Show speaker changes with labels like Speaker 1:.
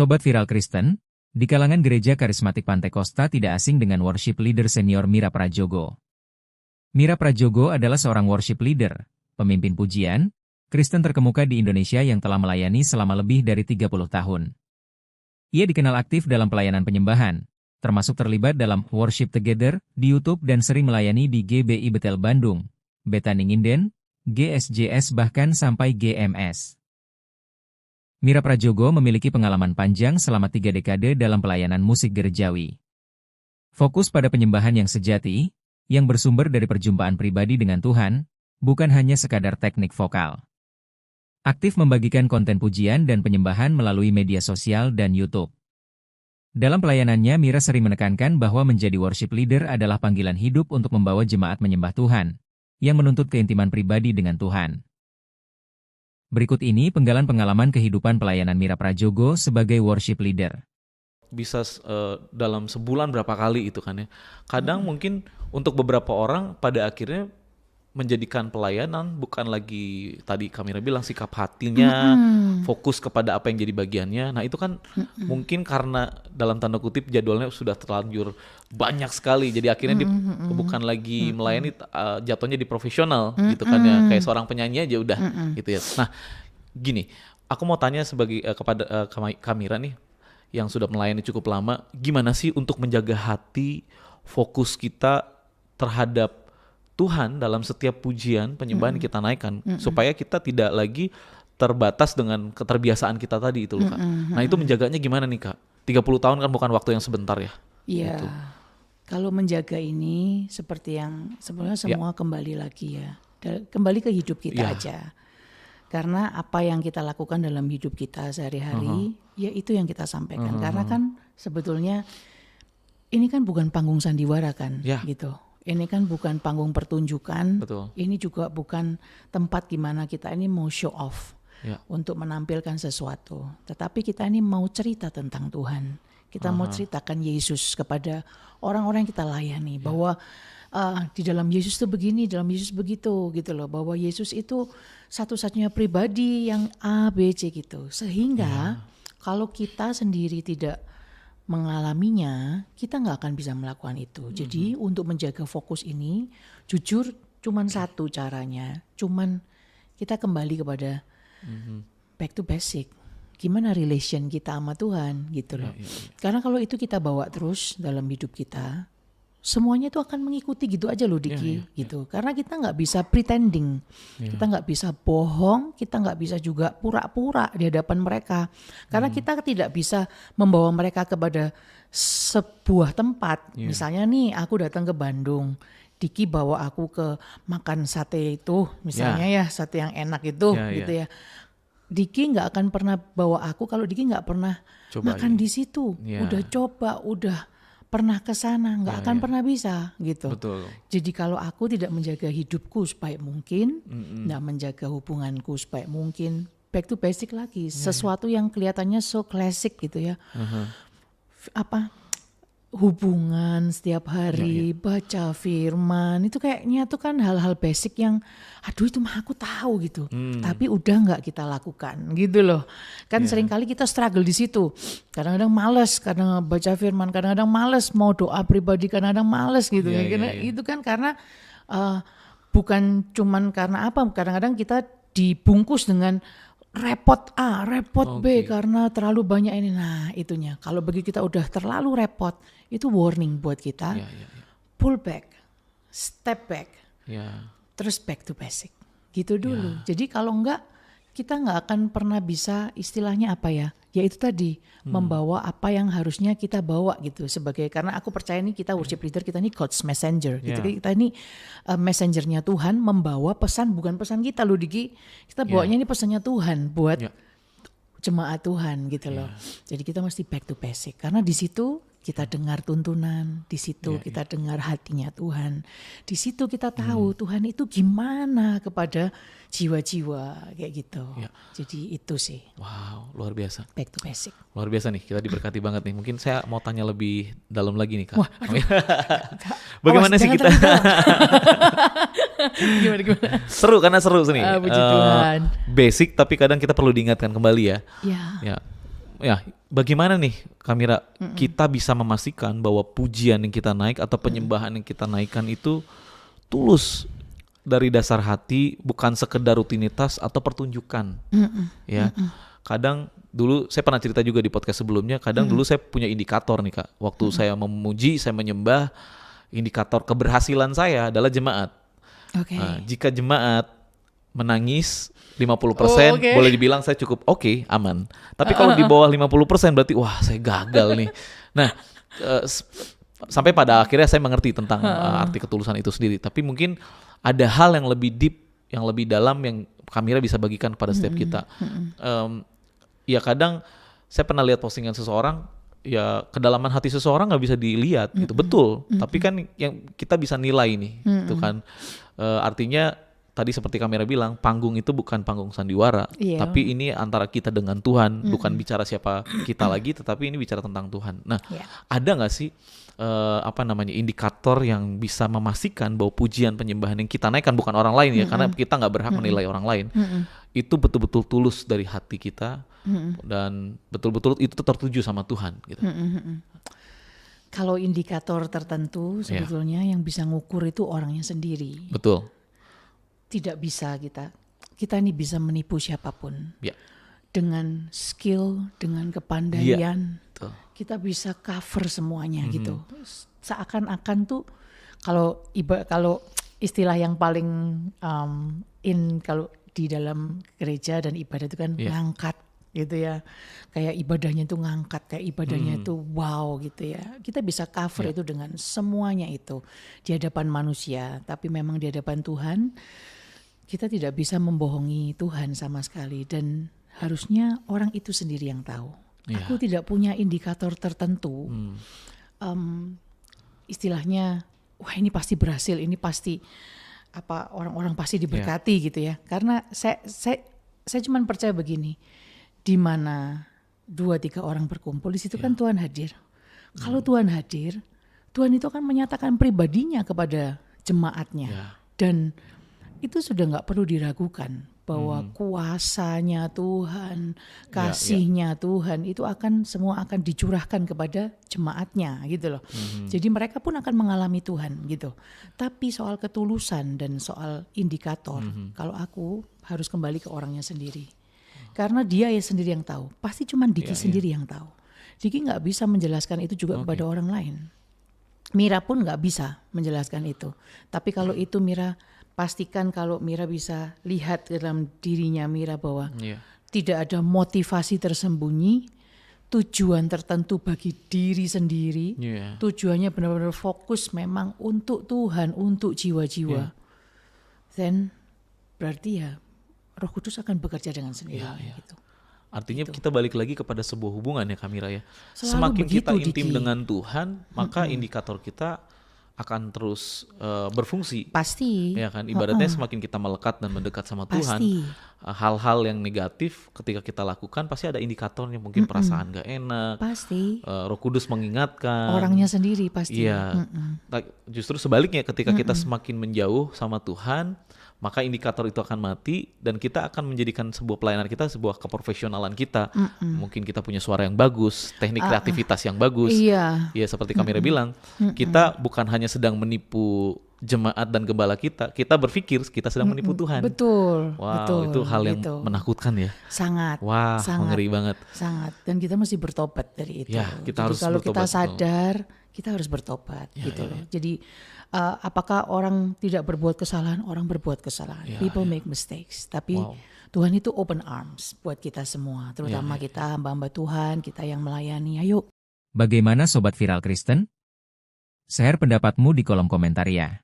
Speaker 1: Sobat Viral Kristen, di kalangan gereja karismatik Pantai Kosta tidak asing dengan worship leader senior Mira Prajogo. Mira Prajogo adalah seorang worship leader, pemimpin pujian, Kristen terkemuka di Indonesia yang telah melayani selama lebih dari 30 tahun. Ia dikenal aktif dalam pelayanan penyembahan, termasuk terlibat dalam Worship Together di YouTube dan sering melayani di GBI Betel Bandung, Betani Nginden, GSJS bahkan sampai GMS. Mira Prajogo memiliki pengalaman panjang selama 3 dekade dalam pelayanan musik gerejawi. Fokus pada penyembahan yang sejati, yang bersumber dari perjumpaan pribadi dengan Tuhan, bukan hanya sekadar teknik vokal. Aktif membagikan konten pujian dan penyembahan melalui media sosial dan YouTube. Dalam pelayanannya, Mira sering menekankan bahwa menjadi worship leader adalah panggilan hidup untuk membawa jemaat menyembah Tuhan, yang menuntut keintiman pribadi dengan Tuhan. Berikut ini penggalan pengalaman kehidupan pelayanan Mira Prajogo sebagai worship leader.
Speaker 2: Bisa dalam sebulan berapa kali itu kan ya. Kadang mungkin untuk beberapa orang pada akhirnya menjadikan pelayanan bukan lagi tadi Kamira bilang sikap hatinya, fokus kepada apa yang jadi bagiannya. Nah itu kan mungkin karena dalam tanda kutip jadwalnya sudah terlanjur banyak sekali. Jadi akhirnya bukan lagi melayani, jatuhnya di profesional gitu kan ya. Kayak seorang penyanyi aja udah gitu ya. Nah gini, aku mau tanya kepada Kamira nih yang sudah melayani cukup lama. Gimana sih untuk menjaga hati, fokus kita terhadap Tuhan dalam setiap pujian, penyembahan yang kita naikkan, supaya kita tidak lagi terbatas dengan keterbiasaan kita tadi itu loh Kak. Nah itu menjaganya gimana nih Kak? 30 tahun kan bukan waktu yang sebentar ya.
Speaker 3: Iya,
Speaker 2: gitu.
Speaker 3: Kalau menjaga ini seperti yang sebenarnya semua kembali lagi ya, kembali ke hidup kita aja. Karena apa yang kita lakukan dalam hidup kita sehari-hari, ya itu yang kita sampaikan. Karena kan sebetulnya ini kan bukan panggung sandiwara kan, gitu. Ini kan bukan panggung pertunjukan,
Speaker 2: Betul.
Speaker 3: Ini juga bukan tempat di mana kita ini mau show off untuk menampilkan sesuatu. Tetapi kita ini mau cerita tentang Tuhan. Kita mau ceritakan Yesus kepada orang-orang yang kita layani. Bahwa di dalam Yesus itu begini, dalam Yesus begitu gitu loh. Bahwa Yesus itu satu-satunya pribadi yang A, B, C gitu. Sehingga kalau kita sendiri tidak mengalaminya, kita nggak akan bisa melakukan itu. Jadi untuk menjaga fokus ini, jujur cuman satu caranya, cuman kita kembali kepada back to basic. Gimana relation kita sama Tuhan gitu loh. Karena kalau itu kita bawa terus dalam hidup kita, semuanya itu akan mengikuti gitu aja loh Diki gitu. Karena kita nggak bisa pretending, kita nggak bisa bohong, kita nggak bisa juga pura-pura di hadapan mereka. Karena kita tidak bisa membawa mereka kepada sebuah tempat. Misalnya nih aku datang ke Bandung, Diki bawa aku ke makan sate itu, misalnya ya sate yang enak itu gitu ya. Diki nggak akan pernah bawa aku kalau Diki nggak pernah makan di situ. Udah coba, udah pernah ke sana, nggak akan pernah bisa gitu.
Speaker 2: Betul.
Speaker 3: Jadi kalau aku tidak menjaga hidupku sebaik mungkin, nggak menjaga hubunganku sebaik mungkin, back to basic lagi, sesuatu yang kelihatannya so classic gitu ya, apa hubungan setiap hari, baca firman, itu kayaknya tuh kan hal-hal basic yang, aduh itu mah aku tahu gitu, tapi udah nggak kita lakukan gitu loh. Kan seringkali kita struggle di situ, kadang-kadang males, kadang baca firman, kadang-kadang males mau doa pribadi, kadang-kadang males gitu. Itu kan karena bukan cuman karena apa, kadang-kadang kita dibungkus dengan repot A, repot B karena terlalu banyak ini. Nah itunya, kalau bagi kita udah terlalu repot, itu warning buat kita. Pull back, step back, terus back to basic gitu dulu. Jadi kalau enggak, kita nggak akan pernah bisa istilahnya apa ya, yaitu tadi membawa apa yang harusnya kita bawa gitu. Sebagai, karena aku percaya nih kita worship leader, kita ini God's messenger gitu. Kita ini messengernya Tuhan, membawa pesan, bukan pesan kita loh Diki, kita bawanya ini pesannya Tuhan buat jemaat Tuhan gitu loh. Jadi kita mesti back to basic, karena di situ kita dengar tuntunan, di situ kita dengar hatinya Tuhan, di situ kita tahu Tuhan itu gimana kepada jiwa-jiwa kayak gitu. Jadi itu sih.
Speaker 2: Wow, luar biasa.
Speaker 3: Back to basic.
Speaker 2: Luar biasa nih, kita diberkati banget nih. Mungkin saya mau tanya lebih dalam lagi nih Kak.
Speaker 3: Wah,
Speaker 2: bagaimana sih kita?
Speaker 3: Gimana?
Speaker 2: Seru, karena seru sih nih.
Speaker 3: Puji Tuhan.
Speaker 2: Basic tapi kadang kita perlu diingatkan kembali ya.
Speaker 3: Ya.
Speaker 2: ya bagaimana nih Kamira kita bisa memastikan bahwa pujian yang kita naik atau penyembahan yang kita naikkan itu tulus dari dasar hati, bukan sekedar rutinitas atau pertunjukan. Ya. Kadang dulu saya pernah cerita juga di podcast sebelumnya, kadang dulu saya punya indikator nih Kak. Waktu saya memuji, saya menyembah, indikator keberhasilan saya adalah jemaat. Nah, jika jemaat menangis 50%, boleh dibilang saya cukup oke, aman. Tapi kalau di bawah 50% berarti wah saya gagal nih. Nah, sampai pada akhirnya saya mengerti tentang arti ketulusan itu sendiri. Tapi mungkin ada hal yang lebih deep, yang lebih dalam yang Kamira bisa bagikan kepada setiap kita. Ya kadang saya pernah lihat postingan seseorang, ya kedalaman hati seseorang nggak bisa dilihat, gitu. Betul. Tapi kan yang kita bisa nilai nih, itu kan. Artinya tadi seperti Kamira bilang, panggung itu bukan panggung sandiwara, tapi ini antara kita dengan Tuhan, bukan bicara siapa kita lagi, tetapi ini bicara tentang Tuhan. Nah, ada nggak sih indikator yang bisa memastikan bahwa pujian penyembahan yang kita naikkan bukan orang lain ya, karena kita nggak berhak menilai orang lain, itu betul-betul tulus dari hati kita dan betul-betul itu tertuju sama Tuhan gitu.
Speaker 3: Kalau indikator tertentu sebetulnya yang bisa ngukur itu orangnya sendiri.
Speaker 2: Betul.
Speaker 3: Tidak bisa kita ini bisa menipu siapapun. Dengan skill, dengan kepandaian, kita bisa cover semuanya gitu. Seakan-akan tuh kalau istilah yang paling kalau di dalam gereja dan ibadah itu kan ngangkat gitu ya. Kayak ibadahnya itu ngangkat, kayak ibadahnya itu wow gitu ya. Kita bisa cover itu dengan semuanya itu di hadapan manusia, tapi memang di hadapan Tuhan kita tidak bisa membohongi Tuhan sama sekali, dan harusnya orang itu sendiri yang tahu. Aku tidak punya indikator tertentu. Istilahnya, wah ini pasti berhasil, ini pasti orang-orang pasti diberkati gitu ya. Karena saya cuma percaya begini, di mana 2-3 orang berkumpul di situ kan Tuhan hadir. Kalau Tuhan hadir, Tuhan itu akan menyatakan pribadinya kepada jemaatnya, dan itu sudah nggak perlu diragukan bahwa kuasanya Tuhan, kasihnya Tuhan itu semua akan dicurahkan kepada jemaatnya gitu loh. Jadi mereka pun akan mengalami Tuhan gitu. Tapi soal ketulusan dan soal indikator, kalau aku harus kembali ke orangnya sendiri. Karena dia ya sendiri yang tahu. Pasti cuma Diki sendiri yang tahu. Diki nggak bisa menjelaskan itu juga kepada orang lain. Mira pun nggak bisa menjelaskan itu. Tapi kalau itu Mira pastikan, kalau Mira bisa lihat dalam dirinya Mira bahwa tidak ada motivasi tersembunyi, tujuan tertentu bagi diri sendiri, tujuannya benar-benar fokus memang untuk Tuhan, untuk jiwa-jiwa, then berarti ya Roh Kudus akan bekerja dengan sendirinya gitu.
Speaker 2: Artinya
Speaker 3: gitu.
Speaker 2: Kita balik lagi kepada sebuah hubungan ya Kamira ya.
Speaker 3: Selalu
Speaker 2: Semakin
Speaker 3: begitu,
Speaker 2: kita intim
Speaker 3: Diki.
Speaker 2: dengan Tuhan, maka indikator kita akan terus berfungsi.
Speaker 3: Pasti.
Speaker 2: Ya kan, ibaratnya semakin kita melekat dan mendekat sama Tuhan,
Speaker 3: Pasti.
Speaker 2: hal-hal yang negatif ketika kita lakukan pasti ada indikatornya, mungkin perasaan gak enak.
Speaker 3: Pasti.
Speaker 2: Roh Kudus mengingatkan.
Speaker 3: Orangnya sendiri pasti.
Speaker 2: Iya. Justru sebaliknya ketika kita semakin menjauh sama Tuhan, maka indikator itu akan mati dan kita akan menjadikan sebuah pelayanan kita sebuah keprofesionalan kita. Mungkin kita punya suara yang bagus, teknik kreativitas yang bagus.
Speaker 3: Iya.
Speaker 2: Ya seperti Kamira bilang, kita bukan hanya sedang menipu jemaat dan gembala kita berpikir kita sedang menipu Tuhan.
Speaker 3: Betul.
Speaker 2: Wow,
Speaker 3: betul,
Speaker 2: itu hal yang
Speaker 3: gitu.
Speaker 2: menakutkan ya.
Speaker 3: Sangat.
Speaker 2: Wah,
Speaker 3: sangat,
Speaker 2: mengeri banget.
Speaker 3: Sangat. Dan kita mesti bertobat dari itu.
Speaker 2: Ya, kita
Speaker 3: Jadi
Speaker 2: harus
Speaker 3: kalau kita
Speaker 2: bertobat,
Speaker 3: sadar, kita harus bertobat gitu loh. Jadi apakah orang tidak berbuat kesalahan? Orang berbuat kesalahan. People make mistakes. Tapi Tuhan itu open arms buat kita semua, terutama kita hamba-hamba Tuhan, kita yang melayani. Ayo.
Speaker 1: Bagaimana Sobat Viral Kristen? Share pendapatmu di kolom komentar ya.